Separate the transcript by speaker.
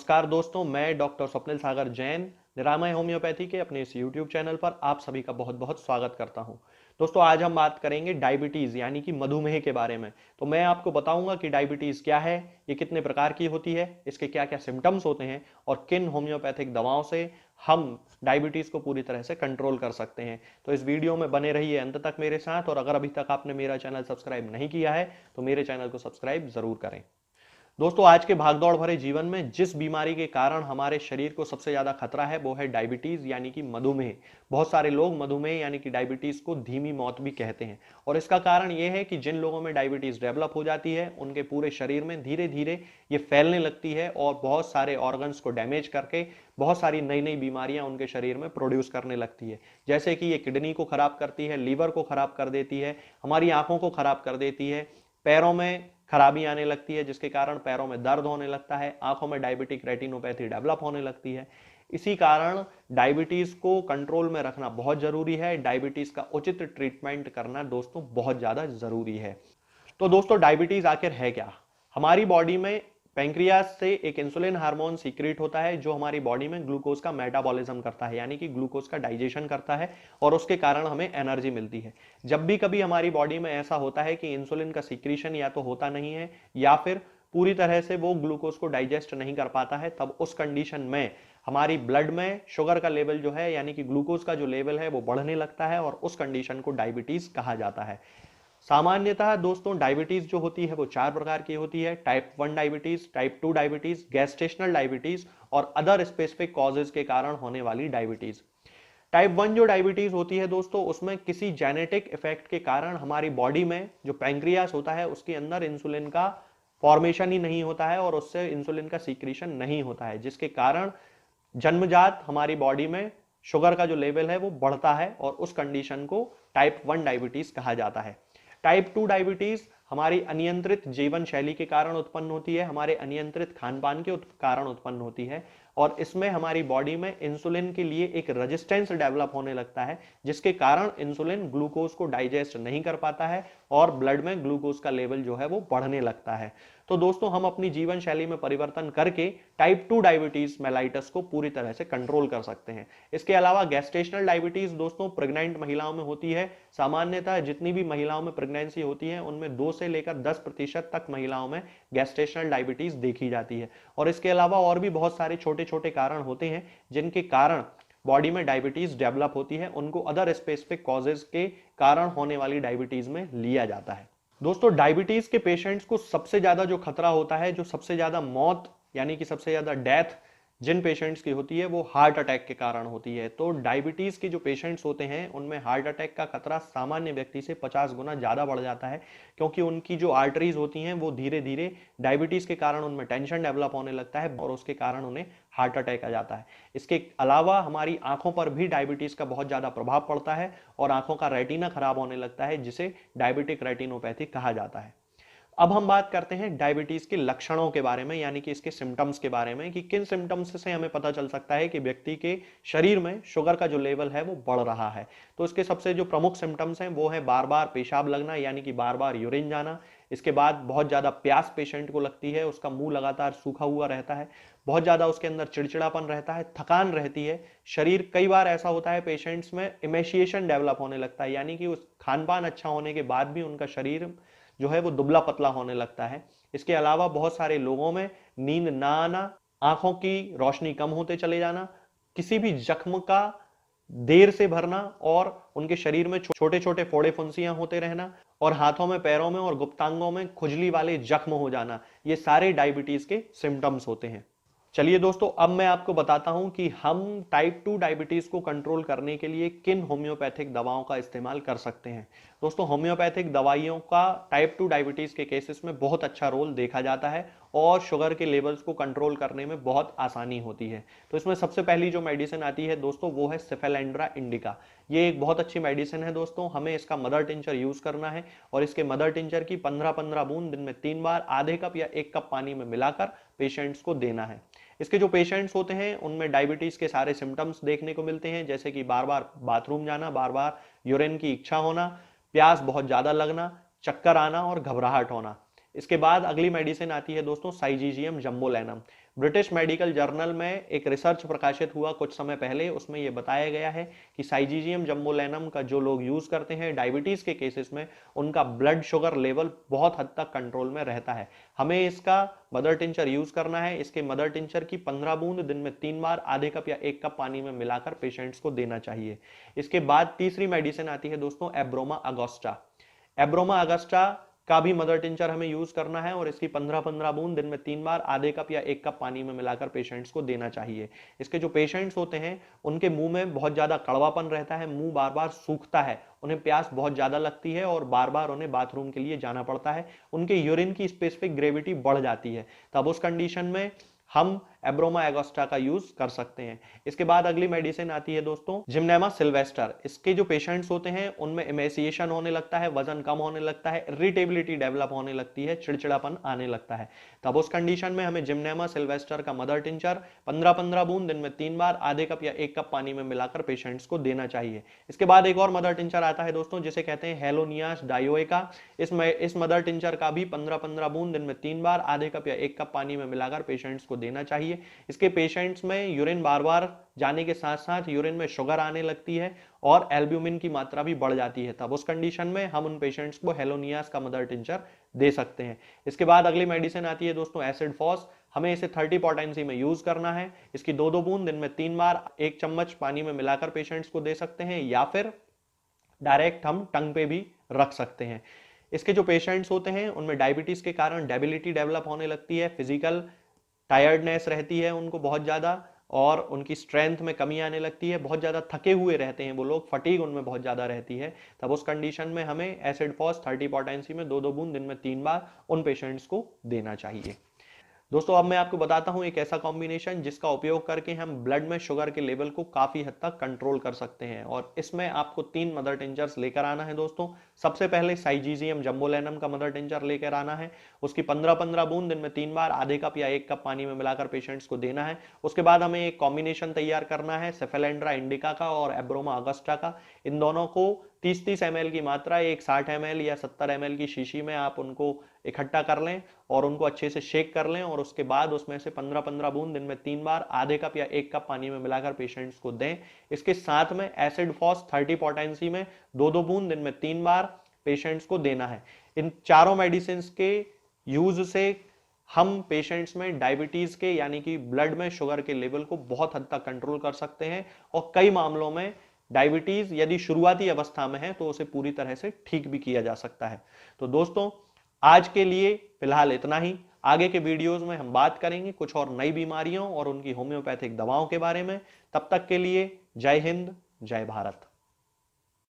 Speaker 1: नमस्कार दोस्तों, मैं डॉक्टर स्वप्निल सागर जैन निरामय होम्योपैथी के अपने इस यूट्यूब चैनल पर आप सभी का बहुत बहुत स्वागत करता हूं। दोस्तों, आज हम बात करेंगे डायबिटीज यानी कि मधुमेह के बारे में। तो मैं आपको बताऊंगा कि डायबिटीज क्या है, ये कितने प्रकार की होती है, इसके क्या क्या सिम्टम्स होते हैं और किन होम्योपैथिक दवाओं से हम डायबिटीज को पूरी तरह से कंट्रोल कर सकते हैं। तो इस वीडियो में बने रहिए अंत तक मेरे साथ, और अगर अभी तक आपने मेरा चैनल सब्सक्राइब नहीं किया है तो मेरे चैनल को सब्सक्राइब जरूर करें। दोस्तों, आज के भागदौड़ भरे जीवन में जिस बीमारी के कारण हमारे शरीर को सबसे ज्यादा खतरा है वो है डायबिटीज यानी कि मधुमेह। बहुत सारे लोग मधुमेह यानी कि डायबिटीज को धीमी मौत भी कहते हैं, और इसका कारण यह है कि जिन लोगों में डायबिटीज डेवलप हो जाती है उनके पूरे शरीर में धीरे धीरे ये फैलने लगती है और बहुत सारे ऑर्गन्स को डैमेज करके बहुत सारी नई नई बीमारियां उनके शरीर में प्रोड्यूस करने लगती है। जैसे कि ये किडनी को खराब करती है, लीवर को खराब कर देती है, हमारी आंखों को खराब कर देती है, पैरों में खराबी आने लगती है जिसके कारण पैरों में दर्द होने लगता है, आंखों में डायबिटिक रेटिनोपैथी डेवलप होने लगती है। इसी कारण डायबिटीज को कंट्रोल में रखना बहुत जरूरी है। डायबिटीज का उचित ट्रीटमेंट करना दोस्तों बहुत ज्यादा जरूरी है। तो दोस्तों, डायबिटीज आखिर है क्या? हमारी बॉडी में पैंक्रियास से एक इंसुलिन हार्मोन सीक्रेट होता है जो हमारी बॉडी में ग्लूकोज का मेटाबॉलिज्म करता है, यानी कि ग्लूकोज का डाइजेशन करता है, और उसके कारण हमें एनर्जी मिलती है। जब भी कभी हमारी बॉडी में ऐसा होता है कि इंसुलिन का सीक्रेशन या तो होता नहीं है या फिर पूरी तरह से वो ग्लूकोज को डाइजेस्ट नहीं कर पाता है, तब उस कंडीशन में हमारी ब्लड में शुगर का लेवल जो है यानी कि ग्लूकोज का जो लेवल है वो बढ़ने लगता है, और उस कंडीशन को डायबिटीज कहा जाता है। सामान्यतः दोस्तों, डायबिटीज जो होती है वो चार प्रकार की होती है: type 1 diabetes, type 2 diabetes, gestational diabetes और अदर स्पेसिफिक कॉजेज के कारण होने वाली डायबिटीज। टाइप 1 जो डायबिटीज होती है दोस्तों, उसमें किसी जेनेटिक इफेक्ट के कारण हमारी बॉडी में जो पैंक्रियास होता है उसके अंदर इंसुलिन का फॉर्मेशन ही नहीं होता है और उससे इंसुलिन का सीक्रेशन नहीं होता है, जिसके कारण जन्मजात हमारी बॉडी में शुगर का जो लेवल है वो बढ़ता है, और उस कंडीशन को टाइप 1 डायबिटीज कहा जाता है। टाइप 2 डायबिटीज हमारी अनियंत्रित जीवन शैली के कारण उत्पन्न होती है, हमारे अनियंत्रित खान पान के कारण उत्पन्न होती है, और इसमें हमारी बॉडी में इंसुलिन के लिए एक रेजिस्टेंस डेवलप होने लगता है, जिसके कारण इंसुलिन ग्लूकोज को डाइजेस्ट नहीं कर पाता है और ब्लड में ग्लूकोज का लेवल जो है वो बढ़ने लगता है। तो दोस्तों, हम अपनी जीवन शैली में परिवर्तन करके टाइप 2 डायबिटीज मेलाइटस को पूरी तरह से कंट्रोल कर सकते हैं। इसके अलावा गैस्ट्रेशनल डायबिटीज दोस्तों प्रेग्नेंट महिलाओं में होती है। सामान्यतः जितनी भी महिलाओं में प्रेगनेंसी होती है उनमें 2 से लेकर 10% तक महिलाओं में गैस्ट्रेशनल डायबिटीज देखी जाती है। और इसके अलावा और भी बहुत सारे छोटे छोटे कारण होते हैं जिनके कारण बॉडी में डायबिटीज डेवलप होती है, उनको अदर स्पेसिफिक कॉजेज के कारण होने वाली डायबिटीज में लिया जाता है। दोस्तों, डायबिटीज के पेशेंट्स को सबसे ज्यादा जो खतरा होता है, जो सबसे ज्यादा मौत यानी कि सबसे ज्यादा डेथ जिन पेशेंट्स की होती है वो हार्ट अटैक के कारण होती है। तो डायबिटीज के जो पेशेंट्स होते हैं उनमें हार्ट अटैक का खतरा सामान्य व्यक्ति से 50 गुना ज्यादा बढ़ जाता है, क्योंकि उनकी जो आर्टरीज होती हैं वो धीरे धीरे डायबिटीज के कारण उनमें टेंशन डेवलप होने लगता है और उसके कारण उन्हें हार्ट अटैक आ जाता है। इसके अलावा हमारी आंखों पर भी डायबिटीज का बहुत ज्यादा प्रभाव पड़ता है और आंखों का रेटिना खराब होने लगता है, जिसे डायबिटिक रेटिनोपैथी कहा जाता है। अब हम बात करते हैं डायबिटीज के लक्षणों के बारे में, यानी कि इसके सिम्टम्स के बारे में, कि किन सिम्टम्स से हमें पता चल सकता है कि व्यक्ति के शरीर में शुगर का जो लेवल है वो बढ़ रहा है। तो इसके सबसे जो प्रमुख सिम्टम्स हैं वो है बार बार पेशाब लगना, यानी कि बार बार यूरिन जाना। इसके बाद बहुत ज्यादा प्यास पेशेंट को लगती है, उसका मुंह लगातार सूखा हुआ रहता है, बहुत ज्यादा उसके अंदर चिड़चिड़ापन रहता है, थकान रहती है शरीर। कई बार ऐसा होता है पेशेंट्स में इमेशिएशन डेवलप होने लगता है, यानी कि उस खान पान अच्छा होने के बाद भी उनका शरीर जो है वो दुबला पतला होने लगता है। इसके अलावा बहुत सारे लोगों में नींद ना आना, आंखों की रोशनी कम होते चले जाना, किसी भी जख्म का देर से भरना, और उनके शरीर में छोटे छोटे फोड़े फुंसियां होते रहना, और हाथों में, पैरों में और गुप्तांगों में खुजली वाले जख्म हो जाना, ये सारे डायबिटीज के सिम्टम्स होते हैं। चलिए दोस्तों, अब मैं आपको बताता हूं कि हम टाइप 2 डायबिटीज को कंट्रोल करने के लिए किन होम्योपैथिक दवाओं का इस्तेमाल कर सकते हैं। दोस्तों, होम्योपैथिक दवाइयों का टाइप 2 डायबिटीज के केसेस में बहुत अच्छा रोल देखा जाता है और शुगर के लेवल्स को कंट्रोल करने में बहुत आसानी होती है। तो इसमें सबसे पहली जो मेडिसिन आती है दोस्तों वो है सिफेलेंड्रा इंडिका। ये एक बहुत अच्छी मेडिसिन है दोस्तों। हमें इसका मदर टिंचर यूज करना है और इसके मदर टिंचर की 15-15 बूंद दिन में 3 बार आधे कप या 1 कप पानी में मिलाकर पेशेंट्स को देना है। इसके जो पेशेंट्स होते हैं उनमें डायबिटीज के सारे सिम्टम्स देखने को मिलते हैं, जैसे कि बार बार बाथरूम जाना, बार बार यूरिन की इच्छा होना, प्यास बहुत ज्यादा लगना, चक्कर आना और घबराहट होना। इसके बाद अगली मेडिसिन आती है दोस्तों साइजीजियम जम्बोलेनम। ब्रिटिश मेडिकल जर्नल में एक रिसर्च प्रकाशित हुआ कुछ समय पहले, उसमें यह बताया गया है कि साइजीजियम जम्बोलेनम का जो लोग यूज करते हैं डायबिटीज के केसेस में, उनका ब्लड शुगर लेवल बहुत हद तक कंट्रोल में रहता है। हमें इसका मदर टिंचर यूज करना है। इसके मदर टिंचर की 15 बूंद दिन में 3 बार आधे कप या 1 कप पानी में मिलाकर पेशेंट्स को देना चाहिए। इसके बाद तीसरी मेडिसिन आती है दोस्तों एब्रोमा अगोस्टा। एब्रोमा अगस्टा का भी मदर टिंचर हमें यूज करना है और इसकी 15-15 बूंद दिन में 3 बार आधे कप या 1 कप पानी में मिलाकर पेशेंट्स को देना चाहिए। इसके जो पेशेंट्स होते हैं उनके मुंह में बहुत ज्यादा कड़वापन रहता है, मुंह बार बार सूखता है, उन्हें प्यास बहुत ज्यादा लगती है और बार बार उन्हें बाथरूम के लिए जाना पड़ता है, उनके यूरिन की स्पेसिफिक ग्रेविटी बढ़ जाती है। तब उस कंडीशन में हम एब्रोमा एगोस्टा का यूज कर सकते हैं। इसके बाद अगली मेडिसिन आती है दोस्तों जिम्नेमा सिल्वेस्टर। इसके जो पेशेंट्स होते हैं उनमें इमेसिएशन होने लगता है, वजन कम होने लगता है, इरिटेबिलिटी डेवलप होने लगती है, चिड़चिड़ापन आने लगता है। तब उस कंडीशन में हमें जिम्नेमा सिल्वेस्टर का मदर टिंचर 15-15 बूंद दिन में 3 बार आधे कप या 1 कप पानी में मिलाकर पेशेंट्स को देना चाहिए। इसके बाद एक और मदर टिंचर आता है दोस्तों जिसे कहते हैं हेलोनियास डायोएका। इस मदर टिंचर का भी 15-15 बूंद दिन में 3 बार आधे कप या 1 कप पानी में मिलाकर पेशेंट्स को देना चाहिए। इसके पेशेंट्स में यूरिन बार बार जाने के साथ साथ यूरिन में शुगर आने लगती है और एल्ब्यूमिन की मात्रा भी बढ़ जाती है। तब उस कंडीशन में हम उन पेशेंट्स को हेलोनियास का मदर टिंचर दे सकते हैं। इसके बाद अगली मेडिसिन आती है दोस्तों एसिड फॉस। हमें इसे 30 पोटेंसी में यूज करना है। इसकी 2-2 बूंद दिन में 3 बार 1 चम्मच पानी में मिलाकर पेशेंट्स को दे सकते हैं या फिर डायरेक्ट हम टंग पे भी रख सकते हैं। इसके जो पेशेंट्स होते हैं उनमें डायबिटीज के कारण डेबिलिटी डेवलप होने लगती है, फिजिकल टायर्डनेस रहती है उनको बहुत ज्यादा और उनकी स्ट्रेंथ में कमी आने लगती है, बहुत ज्यादा थके हुए रहते हैं वो लोग, फटीग उनमें बहुत ज्यादा रहती है। तब उस कंडीशन में हमें एसिड फॉस 30 पोटेंसी में 2-2 बूंद दिन में 3 बार उन पेशेंट्स को देना चाहिए। दोस्तों अब मैं आपको बताता हूं एक ऐसा कॉम्बिनेशन जिसका उपयोग करके हम ब्लड में शुगर के लेवल को काफी हद तक कंट्रोल कर सकते हैं और इसमें आपको 3 मदर टिंचर्स लेकर आना है दोस्तों। सबसे पहले साइजीजियम जम्बोलेनम का मदर टिंचर लेकर आना है। उसकी 15-15 बूंद दिन में 3 बार आधे कप या 1 कप पानी में मिलाकर पेशेंट्स को देना है। उसके बाद हमें एक कॉम्बिनेशन तैयार करना है सेफेलेंड्रा इंडिका का और एब्रोमा अगस्टा का। इन दोनों को 30-30 ml की मात्रा एक 60 ml या 70 ml की शीशी में आप उनको इकट्ठा कर लें और उनको अच्छे से शेक कर लें और उसके बाद उसमें से 15-15 बूंद दिन में 3 बार आधे कप या 1 कप पानी में मिलाकर पेशेंट्स को दें। इसके साथ में एसिड फॉस 30 पोटेंसी में 2-2 बूंद दिन में 3 बार पेशेंट्स को देना है। इन चारों मेडिसिन के यूज से हम पेशेंट्स में डायबिटीज के यानी कि ब्लड में शुगर के लेवल को बहुत हद तक कंट्रोल कर सकते हैं और कई मामलों में डायबिटीज यदि शुरुआती अवस्था में है तो उसे पूरी तरह से ठीक भी किया जा सकता है। तो दोस्तों आज के लिए फिलहाल इतना ही। आगे के वीडियोस में हम बात करेंगे कुछ और नई बीमारियों और उनकी होम्योपैथिक दवाओं के बारे में। तब तक के लिए जय हिंद, जय भारत।